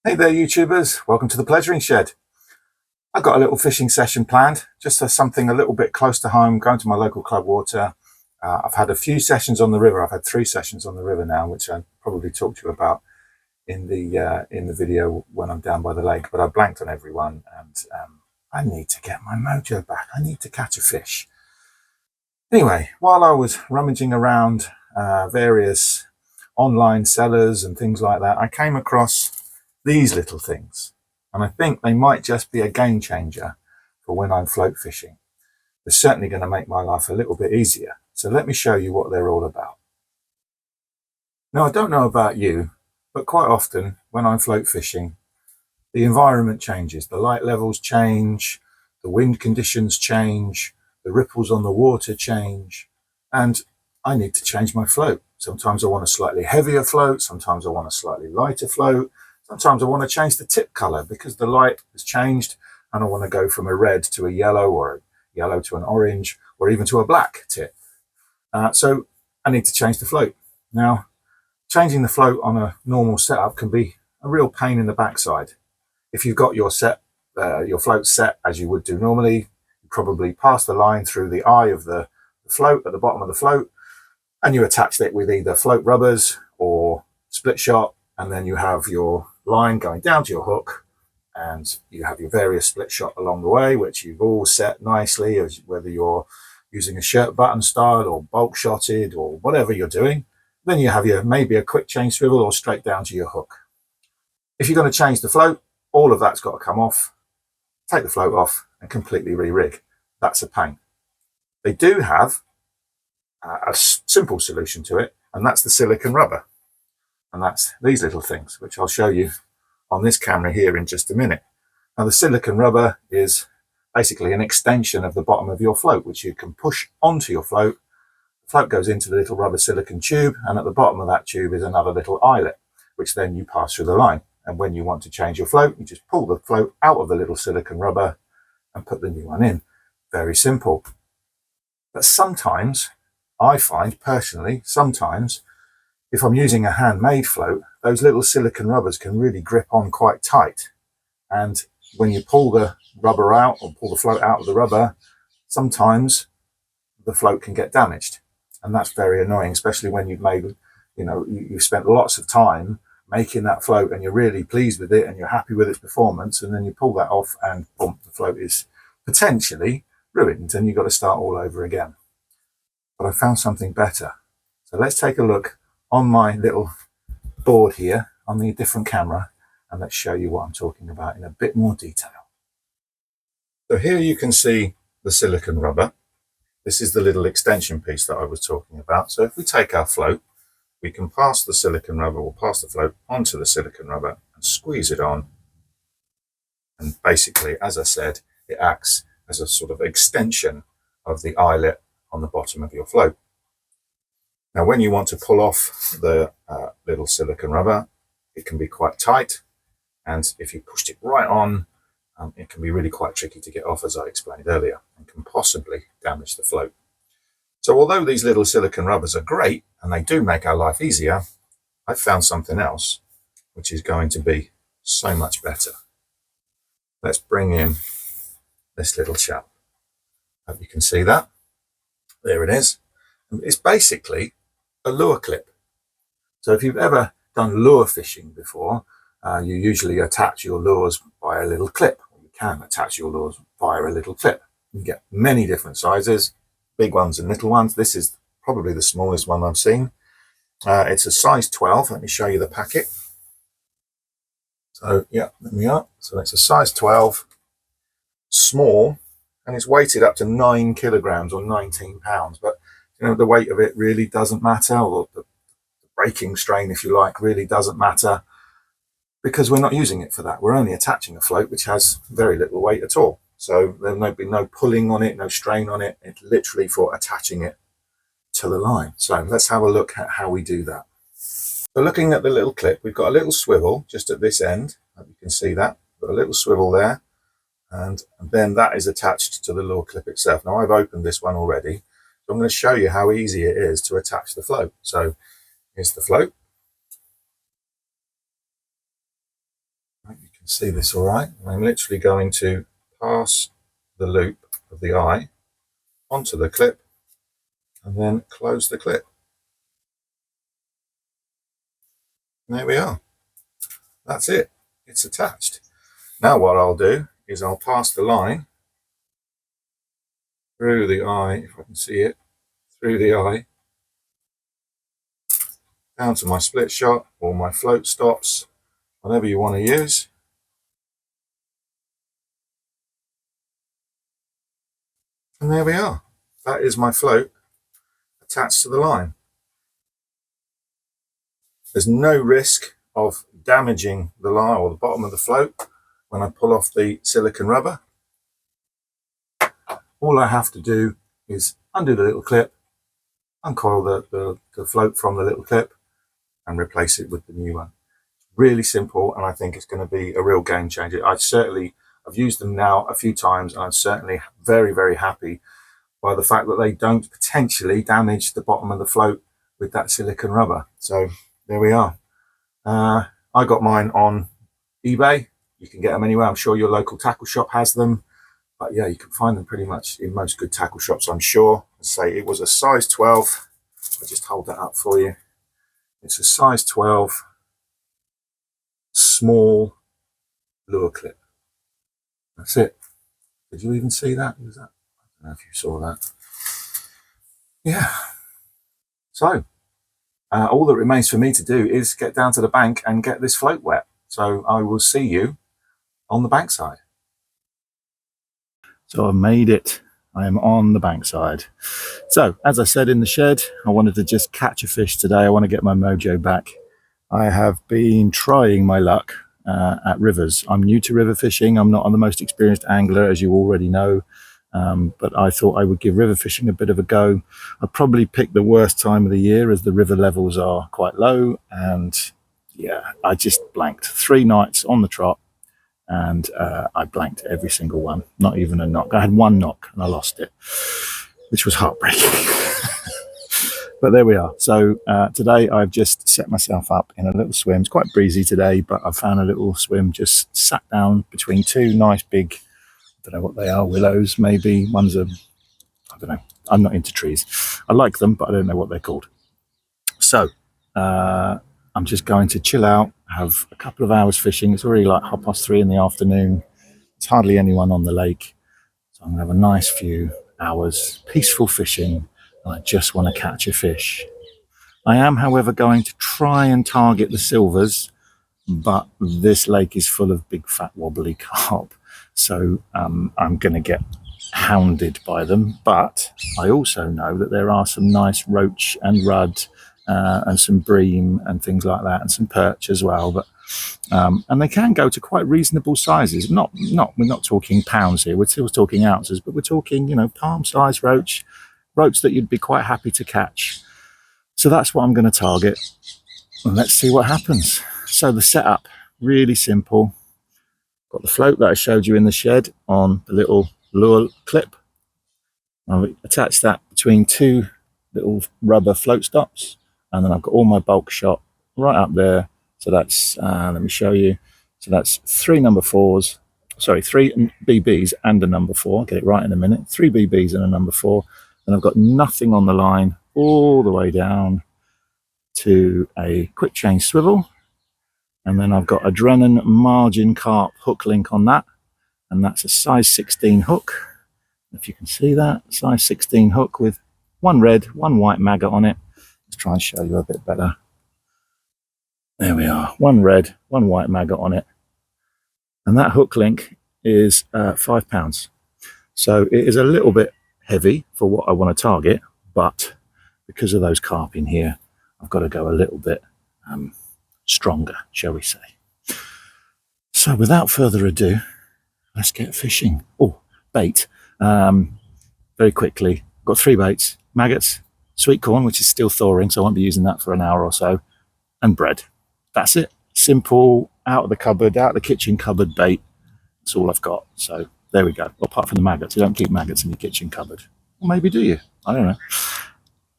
Hey there, YouTubers. Welcome to the Pleasuring Shed. I've got a little fishing session planned, just for something a little bit close to home, going to my local club water. I've had a few sessions on the river. I've had 3 sessions on the river now, which I'll probably talk to you about in the video when I'm down by the lake, but I blanked on everyone, and I need to get my mojo back. I need to catch a fish. Anyway, while I was rummaging around various online sellers and things like that, I came across these little things, and I think they might just be a game changer for when I'm float fishing. They're certainly going to make my life a little bit easier. So let me show you what they're all about. Now, I don't know about you, but quite often when I'm float fishing, the environment changes. The light levels change, the wind conditions change, the ripples on the water change, and I need to change my float. Sometimes I want a slightly heavier float, sometimes I want a slightly lighter float, sometimes I want to change the tip color because the light has changed and I want to go from a red to a yellow, or a yellow to an orange, or even to a black tip. So I need to change the float. Now, changing the float on a normal setup can be a real pain in the backside. If you've got your float set as you would do normally, you probably pass the line through the eye of the float at the bottom of the float, and you attach it with either float rubbers or split shot, and then you have your line going down to your hook, and you have your various split shot along the way, which you've all set nicely, whether you're using a shirt button style or bulk shotted or whatever you're doing. Then you have your maybe a quick chain swivel or straight down to your hook. If you're going to change the float, all of that's got to come off, take the float off, and completely re-rig. That's a pain. They do have a simple solution to it, and that's the silicone rubber. And that's these little things, which I'll show you on this camera here in just a minute. Now, the silicone rubber is basically an extension of the bottom of your float, which you can push onto your float. The float goes into the little rubber silicone tube, and at the bottom of that tube is another little eyelet, which then you pass through the line. And when you want to change your float, you just pull the float out of the little silicone rubber and put the new one in. Very simple. But sometimes, I find personally, sometimes if I'm using a handmade float, those little silicone rubbers can really grip on quite tight. And when you pull the rubber out or pull the float out of the rubber, sometimes the float can get damaged. And that's very annoying, especially when you've spent lots of time making that float and you're really pleased with it and you're happy with its performance, and then you pull that off and boom, the float is potentially ruined and you've got to start all over again. But I found something better. So let's take a look on my little board here on the different camera, and let's show you what I'm talking about in a bit more detail. So here you can see the silicone rubber. This is the little extension piece that I was talking about. So if we take our float, we can pass the silicone rubber or pass the float onto the silicone rubber and squeeze it on. And basically, as I said, it acts as a sort of extension of the eyelet on the bottom of your float. Now, when you want to pull off the little silicone rubber, it can be quite tight. And if you pushed it right on, it can be really quite tricky to get off, as I explained earlier, and can possibly damage the float. So although these little silicone rubbers are great and they do make our life easier, I've found something else which is going to be so much better. Let's bring in this little chap. Hope you can see that. There it is. It's basically a lure clip. So if you've ever done lure fishing before, you usually attach your lures by a little clip. You can attach your lures via a little clip. You get many different sizes, big ones and little ones. This is probably the smallest one I've seen. It's a size 12. Let me show you the packet. So yeah, there we are. So it's a size 12, small, and it's weighted up to 9 kilograms or 19 pounds. But the weight of it really doesn't matter, or the breaking strain, if you like, really doesn't matter, because we're not using it for that. We're only attaching a float which has very little weight at all. So there'll be no pulling on it, no strain on it. It's literally for attaching it to the line. So let's have a look at how we do that. So looking at the little clip, we've got a little swivel just at this end. Hope you can see that. Got a little swivel there, and then that is attached to the lure clip itself. Now I've opened this one already, so I'm going to show you how easy it is to attach the float. So here's the float. can see this all right. I'm literally going to pass the loop of the eye onto the clip and then close the clip. And there we are. That's it. It's attached. Now what I'll do is I'll pass the line through the eye, if I can see it, through the eye, down to my split shot or my float stops, whatever you want to use. And there we are. That is my float attached to the line. There's no risk of damaging the line or the bottom of the float when I pull off the silicone rubber. All I have to do is undo the little clip, uncoil the float from the little clip and replace it with the new one. Really simple, and I think it's going to be a real game changer. I've used them now a few times, and I'm certainly very, very happy by the fact that they don't potentially damage the bottom of the float with that silicone rubber. So there we are. I got mine on eBay. You can get them anywhere. I'm sure your local tackle shop has them. But yeah, you can find them pretty much in most good tackle shops, I'm sure. I'd say it was a size 12. I'll just hold that up for you. It's a size 12 small lure clip. That's it. Did you even see that? Was that? I don't know if you saw that. Yeah. So all that remains for me to do is get down to the bank and get this float wet. So I will see you on the bankside. So I made it. I am on the bankside. So as I said in the shed, I wanted to just catch a fish today. I want to get my mojo back. I have been trying my luck at rivers. I'm new to river fishing. I'm not the most experienced angler, as you already know. But I thought I would give river fishing a bit of a go. I probably picked the worst time of the year as the river levels are quite low. And yeah, I just blanked 3 nights on the trot. And I blanked every single one, not even a knock. I had 1 knock and I lost it, which was heartbreaking. But there we are. So today I've just set myself up in a little swim. It's quite breezy today, but I've found a little swim, just sat down between 2 nice big, I don't know what they are, willows maybe. One's a, I don't know. I'm not into trees. I like them, but I don't know what they're called. So I'm just going to chill out, have a couple of hours fishing. It's already like 3:30 in the afternoon. There's hardly anyone on the lake. So I'm going to have a nice few hours, peaceful fishing, and I just want to catch a fish. I am, however, going to try and target the silvers, but this lake is full of big, fat, wobbly carp. So I'm going to get hounded by them. But I also know that there are some nice roach and rudd and some bream and things like that, and some perch as well. But and they can go to quite reasonable sizes. We're not talking pounds here. We're still talking ounces, but we're talking, you know, palm-sized roach that you'd be quite happy to catch. So that's what I'm going to target, and let's see what happens. So the setup, really simple. Got the float that I showed you in the shed on the little lure clip. I'll attach that between 2 little rubber float stops, and then I've got all my bulk shot right up there. So that's, let me show you. So that's 3 number 4s, sorry, 3 BBs and a number 4. I'll get it right in a minute. 3 BBs and a number 4. And I've got nothing on the line all the way down to a quick change swivel. And then I've got a Drennan margin carp hook link on that. And that's a size 16 hook. If you can see that, size 16 hook with 1 red, 1 white maggot on it. Let's try and show you a bit better. There we are, 1 red, 1 white maggot on it. And that hook link is £5. So it is a little bit heavy for what I want to target, but because of those carp in here, I've got to go a little bit stronger, shall we say. So without further ado, let's get fishing. Oh, bait. Very quickly, got 3 baits: maggots, sweet corn, which is still thawing, so I won't be using that for an hour or so, and bread. That's it. Simple, out of the cupboard, out of the kitchen cupboard bait. That's all I've got. So there we go. Well, apart from the maggots, you don't keep maggots in your kitchen cupboard. Or maybe do you? I don't know.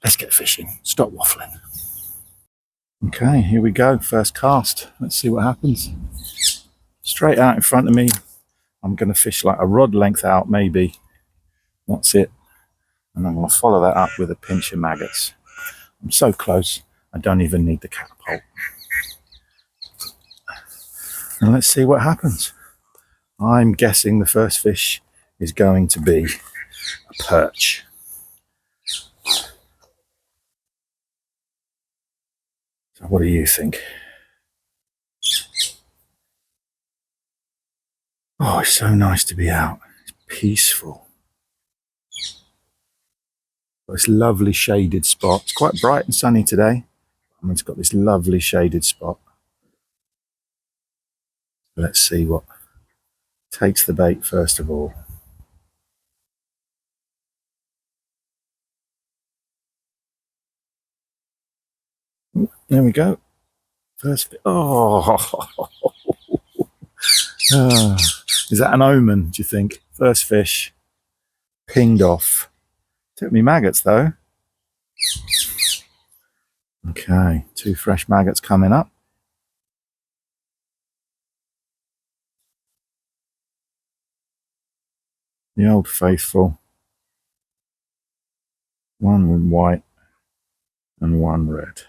Let's get fishing. Stop waffling. Okay, here we go. First cast. Let's see what happens. straight out in front of me. I'm going to fish like a rod length out, maybe. That's it. And I'm going to follow that up with a pinch of maggots. I'm so close, I don't even need the catapult. And let's see what happens. I'm guessing the first fish is going to be a perch. So what do you think? Oh, it's so nice to be out. It's peaceful. Got this lovely shaded spot. It's quite bright and sunny today. I mean, it's got this lovely shaded spot. Let's see what takes the bait first of all. There we go. First, oh, is that an omen, do you think? First fish, pinged off. Took me maggots though. Okay, 2 fresh maggots coming up. The old faithful. 1 white and 1 red.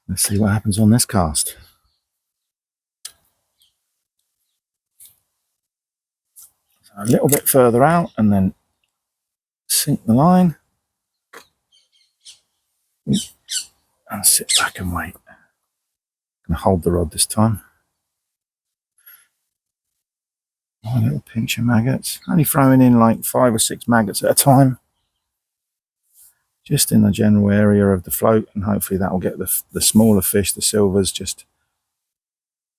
Let's see what happens on this cast. So a little bit further out and then sink the line and sit back and wait. I'm going to hold the rod this time. Oh, a little pinch of maggots. Only throwing in like 5 or 6 maggots at a time. Just in the general area of the float, and hopefully that will get the smaller fish, the silvers, just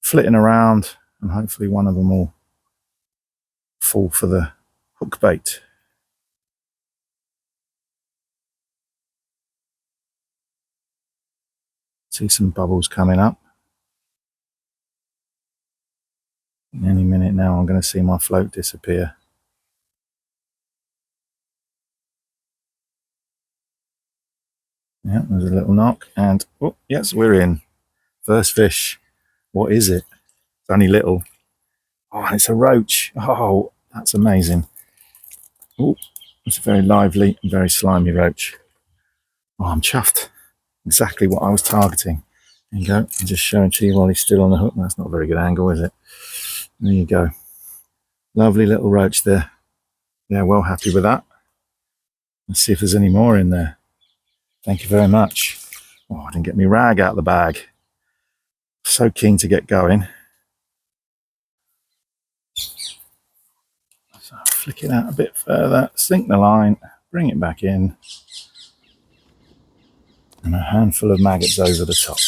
flitting around, and hopefully one of them will fall for the hook bait. See some bubbles coming up. Any minute now I'm going to see my float disappear. Yeah, there's a little knock, and oh yes, we're in. First fish. What is it? It's only little. Oh, it's a roach. Oh, that's amazing. Oh, it's a very lively and very slimy roach. Oh, I'm chuffed. Exactly what I was targeting. There you go. I'm just showing to you while he's still on the hook. That's not a very good angle, is it? There you go. Lovely little roach there. Yeah, well happy with that. Let's see if there's any more in there. Thank you very much. Oh, I didn't get my rag out of the bag. So keen to get going. So flick it out a bit further, sink the line, bring it back in, and a handful of maggots over the top.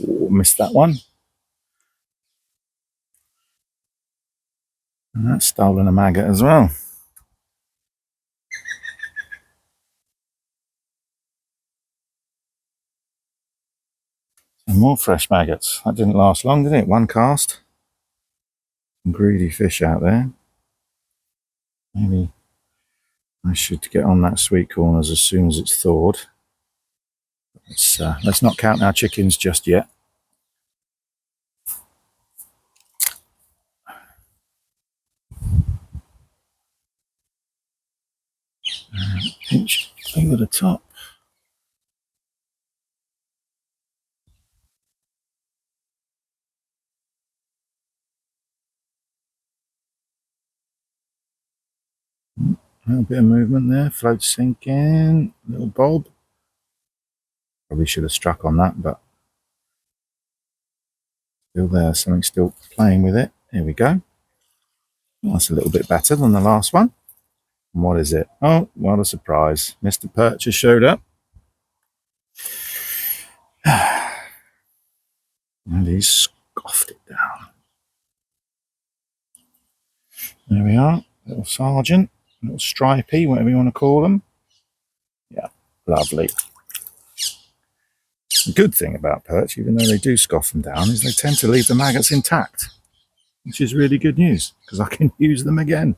Oh, missed that one. And that's stolen a maggot as well. And more fresh maggots. That didn't last long, did it? 1 cast. Some greedy fish out there. Maybe I should get on that sweet corners as soon as it's thawed. Let's not count our chickens just yet. Pinch over the top. A little bit of movement there, float sinking, little bob. Probably should have struck on that, but still there, something still playing with it. Here we go. Well, that's a little bit better than the last one. And what is it? Oh, what a surprise. Mr. Perch has showed up. And he's scoffed it down. There we are, little sergeant. little stripey, whatever you want to call them. Yeah, lovely. The good thing about perch, even though they do scoff them down, is they tend to leave the maggots intact, which is really good news because I can use them again.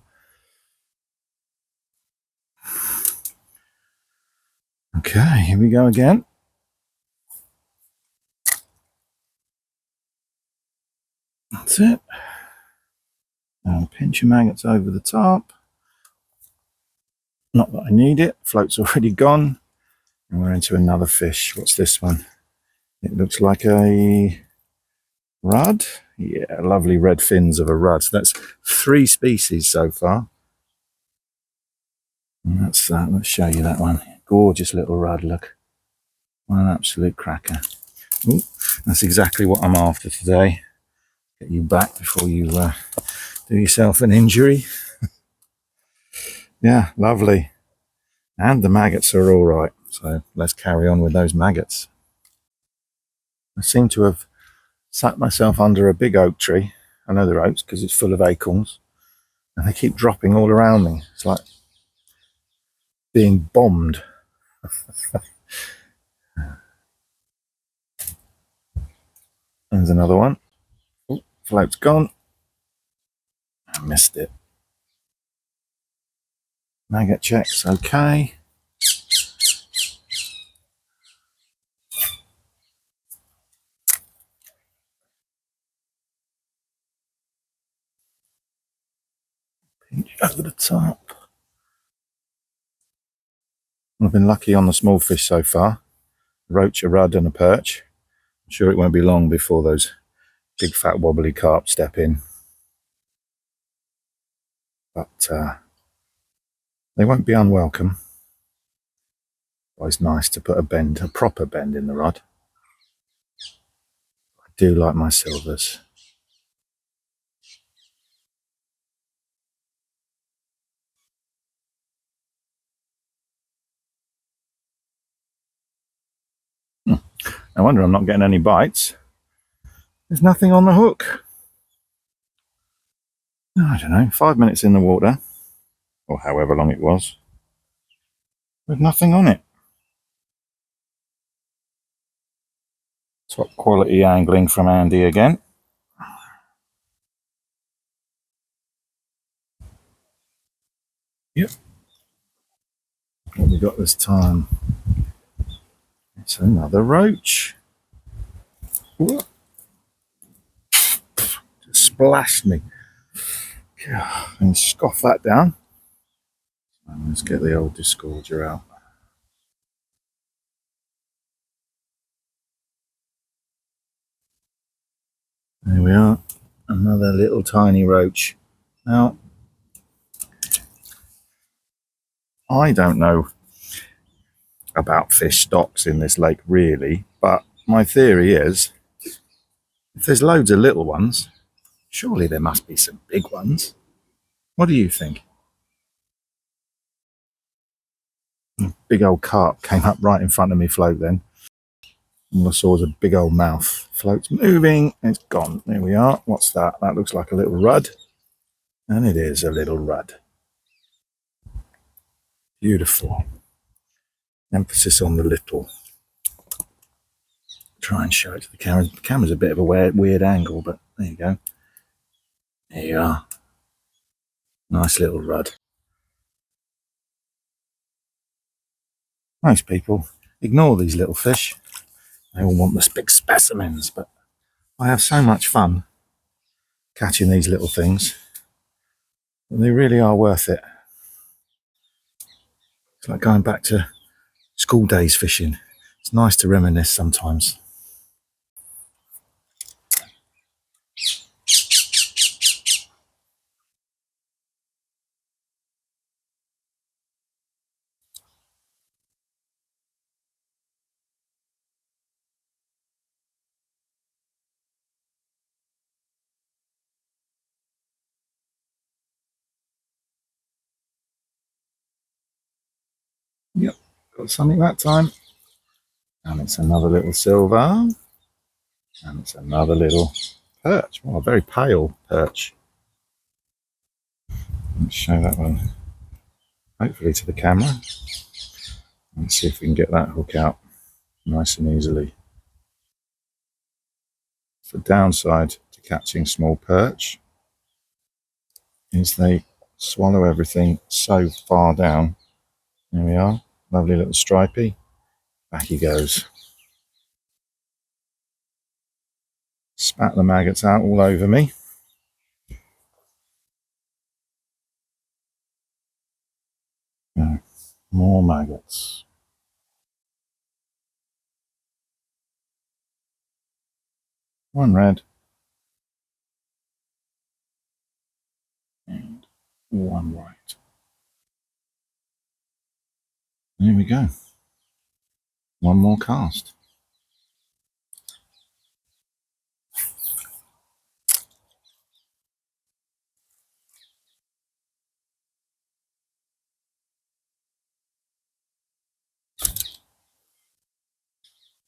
Okay, here we go again. That's it. Now pinch your maggots over the top. Not that I need it, float's already gone. And we're into another fish. What's this one? It looks like a rudd. Yeah, lovely red fins of a rudd. So that's 3 species so far. And that's that. Let's show you that one. Gorgeous little rudd, look. What an absolute cracker. Ooh, that's exactly what I'm after today. Get you back before you do yourself an injury. Yeah, lovely. And the maggots are all right. So let's carry on with those maggots. I seem to have sat myself under a big oak tree. I know they're oaks because it's full of acorns. And they keep dropping all around me. It's like being bombed. There's another one. Ooh, float's gone. I missed it. Maggot checks okay. Pinch over the top. I've been lucky on the small fish so far. Roach, a rudd and a perch. I'm sure it won't be long before those big fat wobbly carp step in. But they won't be unwelcome. Always nice to put a proper bend in the rod. I do like my silvers. No wonder I'm not getting any bites. There's nothing on the hook. I don't know, 5 minutes in the water, or however long it was, with nothing on it. Top quality angling from Andy again. Yep. What have we got this time? It's another roach. Whoa. Just splashed me. And scoff that down. And let's get the old disgorger out. There we are. Another little tiny roach. Now, I don't know about fish stocks in this lake really, but my theory is if there's loads of little ones, surely there must be some big ones. What do you think? Big old carp came up right in front of me float then. All I saw was a big old mouth. Float's moving, it's gone. There we are. What's that? That looks like a little rudd. And it is a little rudd. Beautiful. Emphasis on the little. Try and show it to the camera. The camera's a bit of a weird angle, but there you go. There you are. Nice little rudd. Most people ignore these little fish. They all want the big specimens, but I have so much fun catching these little things. And they really are worth it. It's like going back to school days fishing. It's nice to reminisce sometimes. Yep, got something that time. And it's another little silver. And it's another little perch. Well, a very pale perch. Let's show that one. hopefully to the camera. Let's see if we can get that hook out nice and easily. The downside to catching small perch is they swallow everything so far down. There we are, lovely little stripey. Back he goes. Spat the maggots out all over me. More maggots. One red. And one white. There we go. One more cast.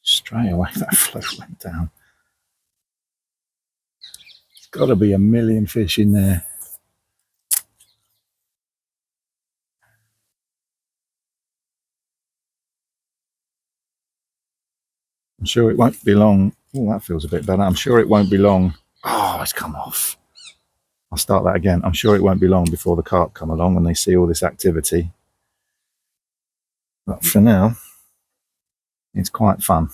Straight away that float went down. There's got to be a million fish in there. I'm sure it won't be long. Oh, that feels a bit better. I'm sure it won't be long. Oh, it's come off. I'll start that again. I'm sure it won't be long before the carp come along and they see all this activity. But for now, it's quite fun.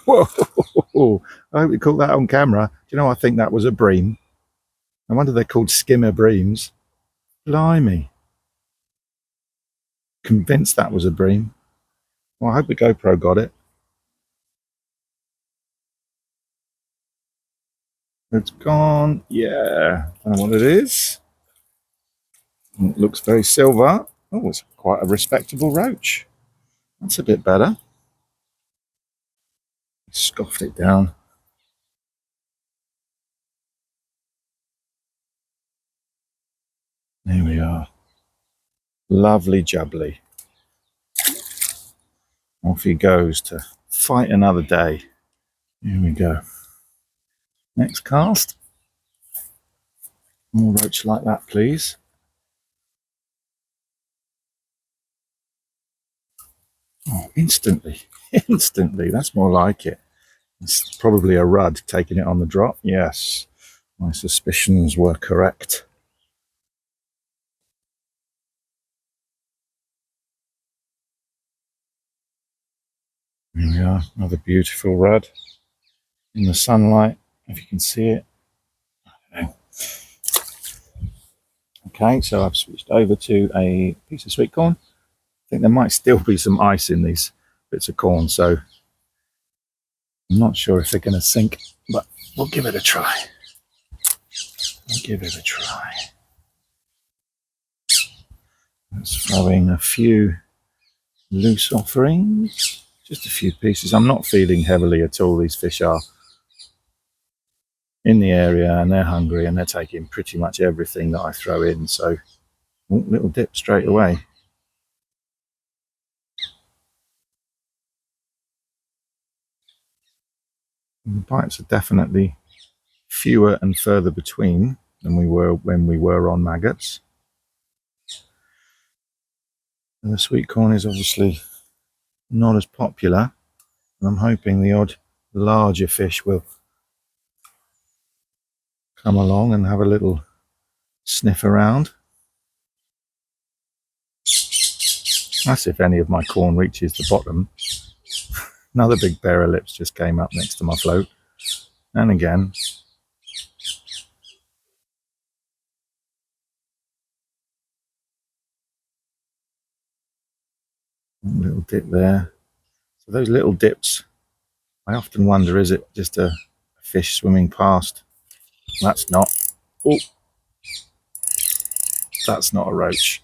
Whoa! I hope you caught that on camera. Do you know, I think that was a bream. I wonder they're called skimmer breams. Blimey. Convinced that was a bream. Well, I hope the GoPro got it. It's gone. Yeah. I don't know what it is. It looks very silver. Oh, it's quite a respectable roach. That's a bit better. Scoffed it down. There we are. Lovely jubbly. Off he goes to fight another day. Here we go. Next cast. More roach like that, please. Oh, instantly. Instantly. That's more like it. It's probably a rudd taking it on the drop. Yes. My suspicions were correct. Here we are. Another beautiful rudd. In the sunlight, if you can see it. Okay, so I've switched over to a piece of sweet corn. I think there might still be some ice in these bits of corn, so I'm not sure if they're going to sink, but we'll give it a try. We'll give it a try. Let's throw in a few loose offerings, just a few pieces. I'm not feeding heavily at all. These fish are in the area and they're hungry and they're taking pretty much everything that I throw in, so little dip straight away. And the bites are definitely fewer and further between than we were when we were on maggots. And the sweet corn is obviously not as popular, and I'm hoping the odd larger fish will come along and have a little sniff around. That's if any of my corn reaches the bottom. Another big pair of lips just came up next to my float, and again. A little dip there. So those little dips, I often wonder, is it just a fish swimming past? That's not. Oh, that's not a roach.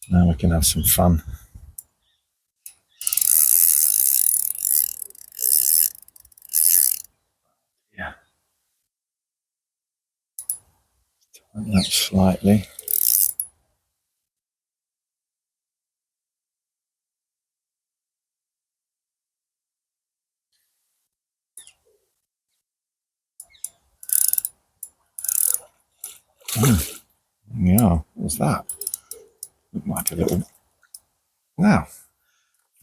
Now we can have some fun. Yeah. Tighten that slightly. Yeah, what's that? Looked like a little... Wow,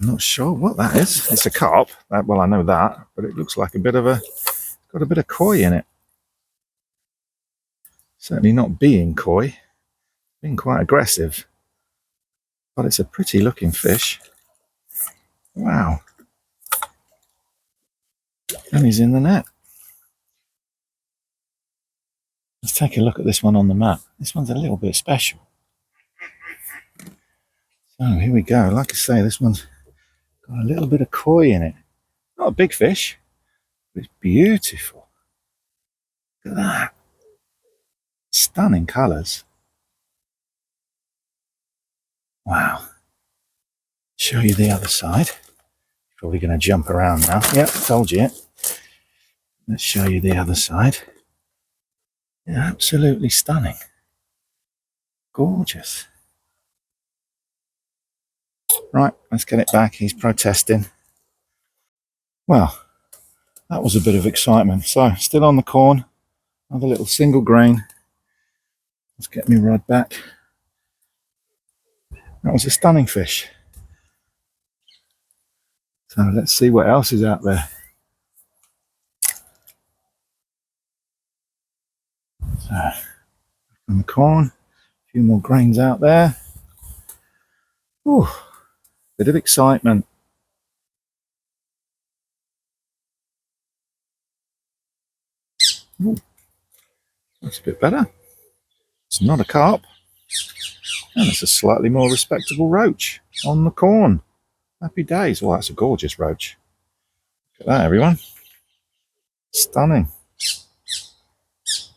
I'm not sure what that is. It's a carp. Well, I know that, but it looks like a bit of a... got a bit of koi in it. Certainly not being coy, being quite aggressive. But it's a pretty looking fish. Wow. And he's in the net. Let's take a look at this one on the map. This one's a little bit special. So here we go. Like I say, this one's got a little bit of koi in it. Not a big fish, but it's beautiful. Look at that. Stunning colours. Wow. Show you the other side. Probably going to jump around now. Yep, told you. Let's show you the other side. Yeah, absolutely stunning. Gorgeous. Right, let's get it back. He's protesting. Well, that was a bit of excitement. So, still on the corn. Another little single grain. Let's get me rod back. That was a stunning fish. So let's see what else is out there. So, on the corn, a few more grains out there. Ooh, bit of excitement. Ooh, that's a bit better. It's not a carp. And it's a slightly more respectable roach on the corn. Happy days. Well, that's a gorgeous roach. Look at that, everyone. Stunning.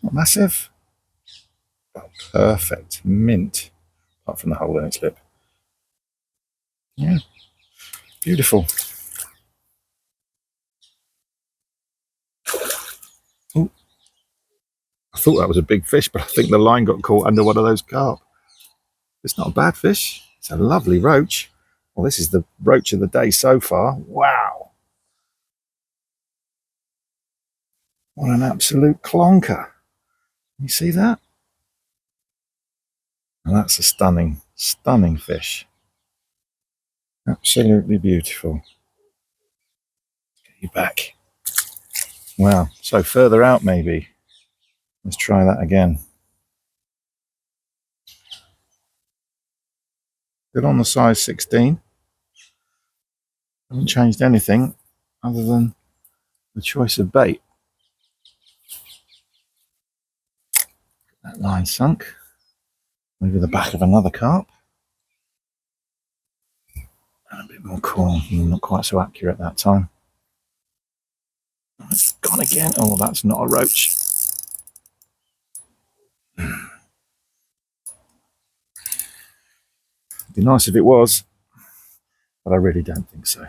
Not massive. Oh, perfect. Mint. Apart from the hole in its lip. Yeah. Beautiful. Ooh. I thought that was a big fish, but I think the line got caught under one of those carp. It's not a bad fish. It's a lovely roach. Well, this is the roach of the day so far. Wow. What an absolute clonker. You see that? And that's a stunning, stunning fish. Absolutely beautiful. Get you back. Wow. So further out, maybe. Let's try that again. Still on the size 16. Haven't changed anything other than the choice of bait. That line sunk. Maybe the back of another carp. And a bit more corn. Not quite so accurate that time. It's gone again. Oh, that's not a roach. It'd be nice if it was, but I really don't think so.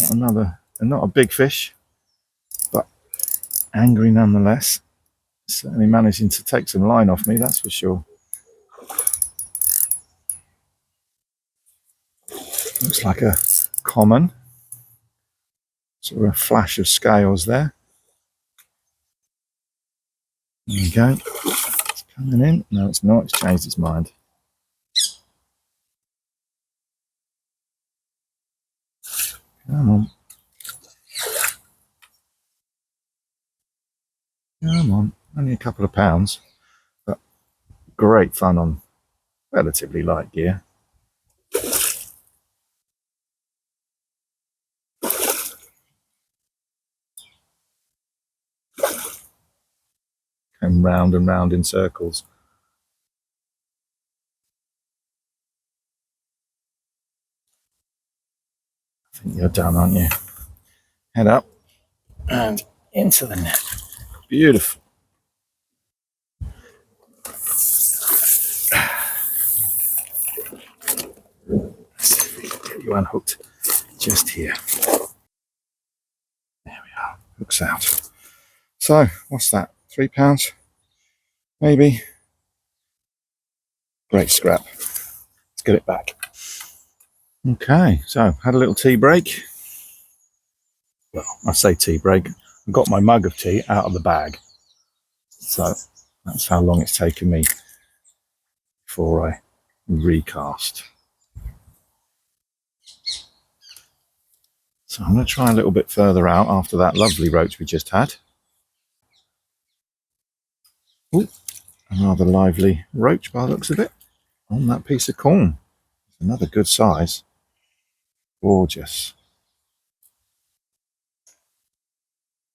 And not a big fish, but angry nonetheless. Certainly managing to take some line off me, that's for sure. Looks like a common. Sort of a flash of scales there. There you go. It's coming in. No, it's not. It's changed its mind. Come on. Come on. Only a couple of pounds, but great fun on relatively light gear. And round in circles. I think you're done, aren't you? head up and into the net. Beautiful. Get you unhooked just here. There we are. Hooks out. So, what's that? £3? Maybe. Great scrap. Let's get it back. Okay, so had a little tea break. Well, I say tea break. I got my mug of tea out of the bag. So that's how long it's taken me before I recast. So I'm going to try a little bit further out after that lovely roach we just had. Ooh, a rather lively roach by the looks of it on that piece of corn. Another good size. Gorgeous.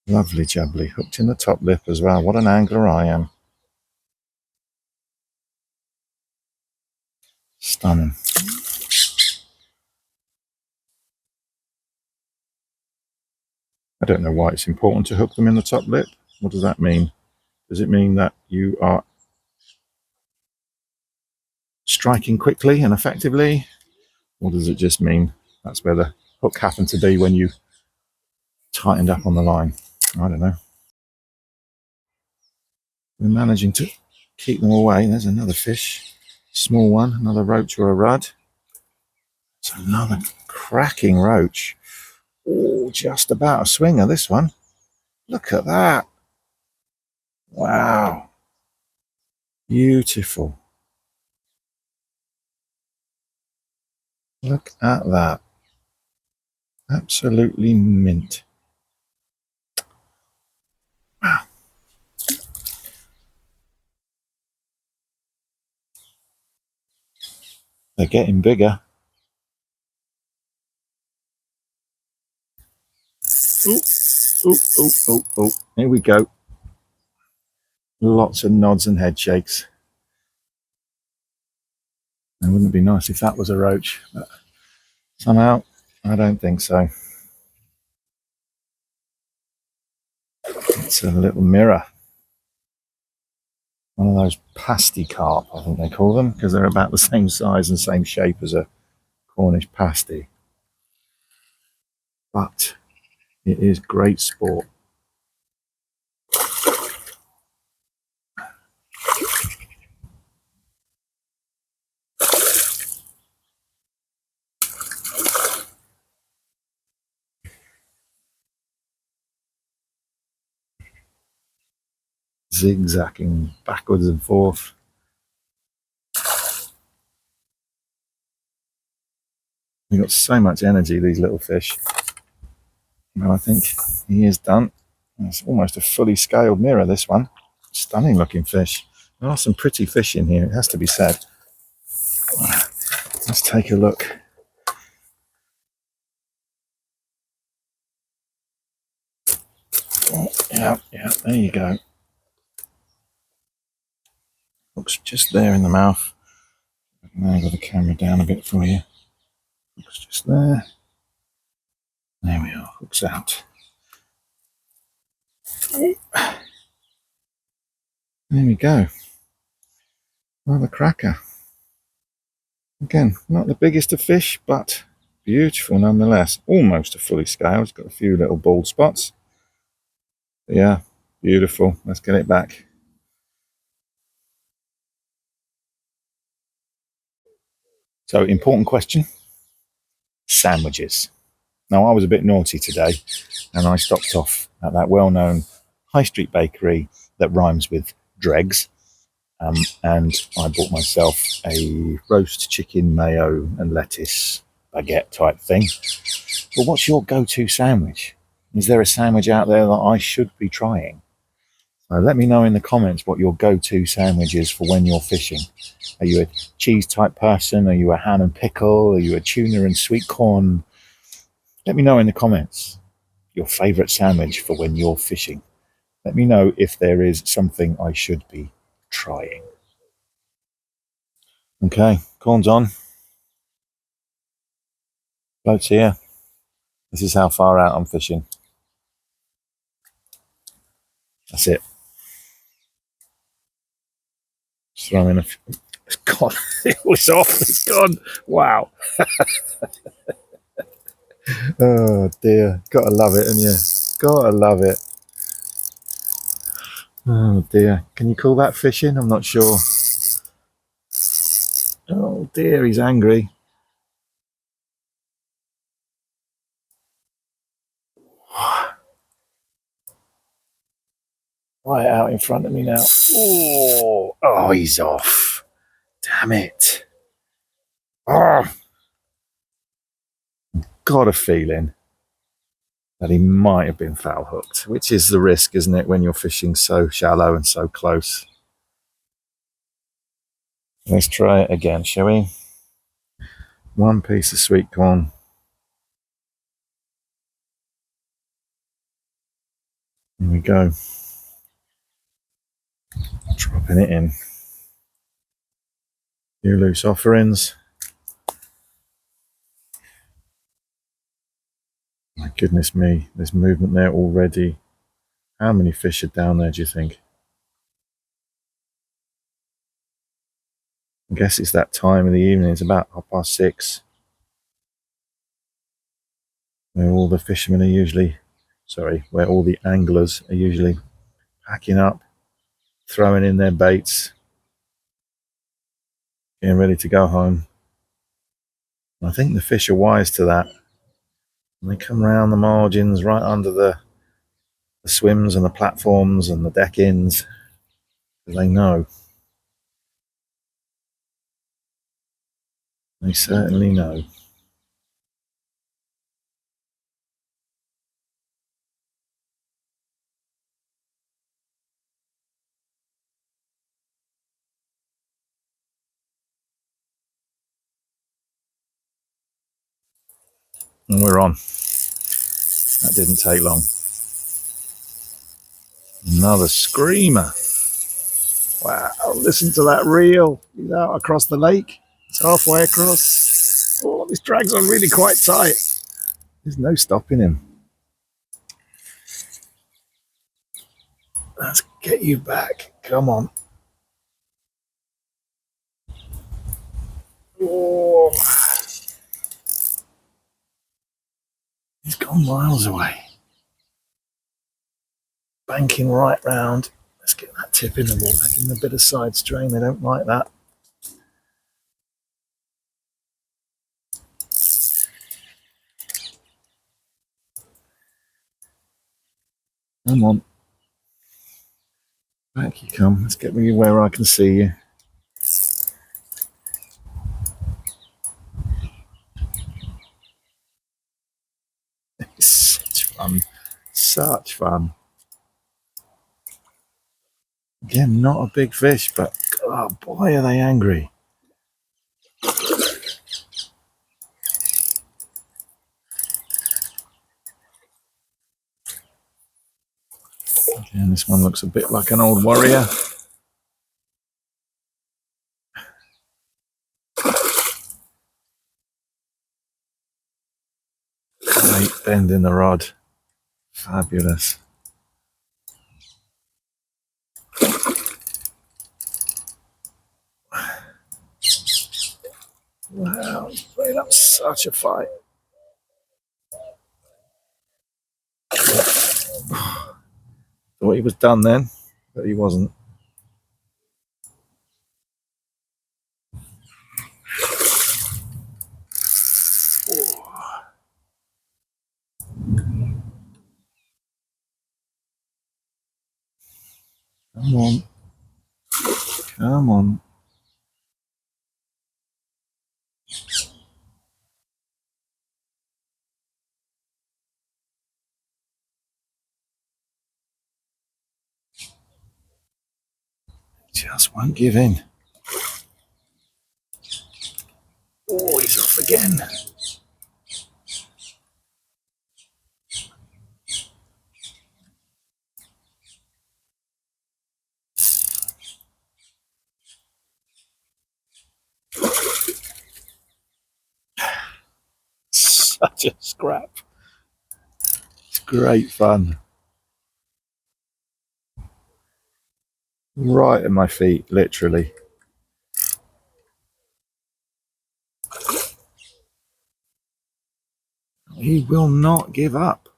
Lovely jubbly. Hooked in the top lip as well. What an angler I am. Stunning. I don't know why it's important to hook them in the top lip. What does that mean? Does it mean that you are striking quickly and effectively? Or does it just mean that's where the hook happened to be when you tightened up on the line? I don't know. We're managing to keep them away. There's another fish. Small one, another roach or a rudd. It's another cracking roach. Oh, just about a swinger, this one. Look at that. Wow. Beautiful. Look at that. Absolutely mint. Wow. They're getting bigger. Oh, oh, oh, oh, oh. Here we go. Lots of nods and head shakes. It wouldn't be nice if that was a roach, but somehow I don't think so. It's a little mirror. One of those pasty carp, I think they call them, because they're about the same size and same shape as a Cornish pasty. But it is great sport. Zigzagging backwards and forth. They've got so much energy, these little fish. And I think he is done. It's almost a fully scaled mirror, this one. Stunning looking fish. There are some pretty fish in here, it has to be said. Let's take a look. Oh, yeah, there you go. Looks just there in the mouth. I can angle the camera down a bit for you. Looks just there. There we are, hooks out. There we go. Another cracker. Again, not the biggest of fish, but beautiful nonetheless. Almost a fully scaled. It's got a few little bald spots. But yeah, beautiful. Let's get it back. So, important question. Sandwiches. Now, I was a bit naughty today, and I stopped off at that well-known high street bakery that rhymes with dregs, and I bought myself a roast chicken, mayo and lettuce baguette type thing. But what's your go-to sandwich? Is there a sandwich out there that I should be trying? Let me know in the comments what your go-to sandwich is for when you're fishing. Are you a cheese type person? Are you a ham and pickle? Are you a tuna and sweet corn? Let me know in the comments your favourite sandwich for when you're fishing. Let me know if there is something I should be trying. Okay, corn's on. Float's here. This is how far out I'm fishing. That's it. Just throw in it's gone. It was off. It's gone. Wow. Oh dear. Gotta love it, and you? Gotta love it. Oh dear. Can you call that fishing? I'm not sure. Oh dear, he's angry. Right out in front of me now. Oh, he's off. Damn it. Oh, got a feeling that he might have been foul hooked, which is the risk, isn't it, when you're fishing so shallow and so close. Let's try it again, shall we? One piece of sweet corn. Here we go. Dropping it in. Few loose offerings. My goodness me, there's movement there already. How many fish are down there, do you think? I guess it's that time of the evening. It's about 6:30. Where all the fishermen are usually, where all the anglers are usually packing up, throwing in their baits, getting ready to go home. And I think the fish are wise to that. And they come around the margins, right under the swims and the platforms and the deck-ins. They know. They certainly know. And we're on. That didn't take long. Another screamer. Wow, listen to that reel. He's out across the lake. It's halfway across. Oh, this drags on really quite tight. There's no stopping him. Let's get you back. Come on. Oh. He's gone miles away. Banking right round. Let's get that tip in the water. Give him a bit of side strain. They don't like that. Come on. Back you come. Let's get me where I can see you. It's such fun. Such fun. Again, not a big fish, but oh boy, are they angry. Again, this one looks a bit like an old warrior. Great bend in the rod. Fabulous. Wow, he's playing up such a fight. Thought he was done then, but he wasn't. Come on. Come on. Just won't give in. Oh, he's off again. Such a scrap. It's great fun. Right at my feet, literally. He will not give up.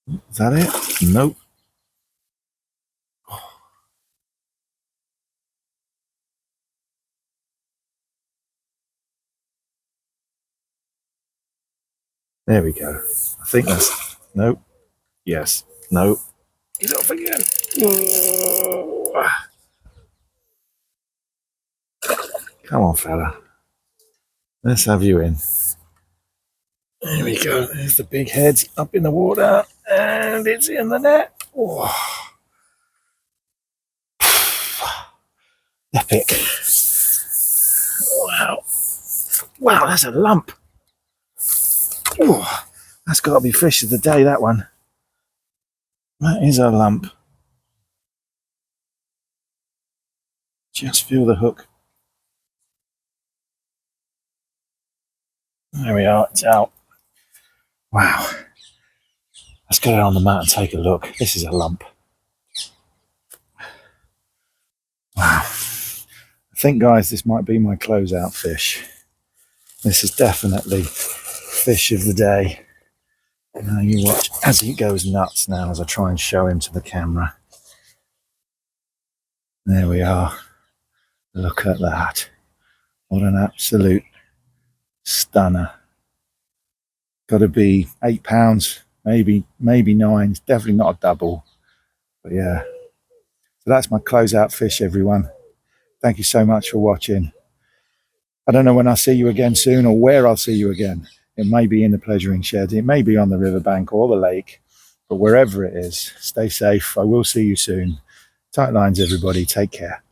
Is that it? Nope. There we go. I think that's... Nope. Yes. Nope. He's off again. Oh. Come on, fella. Let's have you in. There we go. There's the big heads up in the water. And it's in the net. Oh. Epic. Wow. Wow, that's a lump. Oh, that's got to be fish of the day, that one. That is a lump. Just feel the hook. There we are, it's out. Wow. Let's get it on the mat and take a look. This is a lump. Wow. I think, guys, this might be my closeout fish. This is definitely fish of the day. Now you watch as he goes nuts now as I try and show him to the camera. There we are. Look at that. What an absolute stunner. Got to be 8 pounds, maybe 9. It's definitely not a double. But yeah. So that's my closeout fish, everyone. Thank you so much for watching. I don't know when I'll see you again soon or where I'll see you again. It may be in the pleasuring shed. It may be on the riverbank or the lake. But wherever it is, stay safe. I will see you soon. Tight lines, everybody. Take care.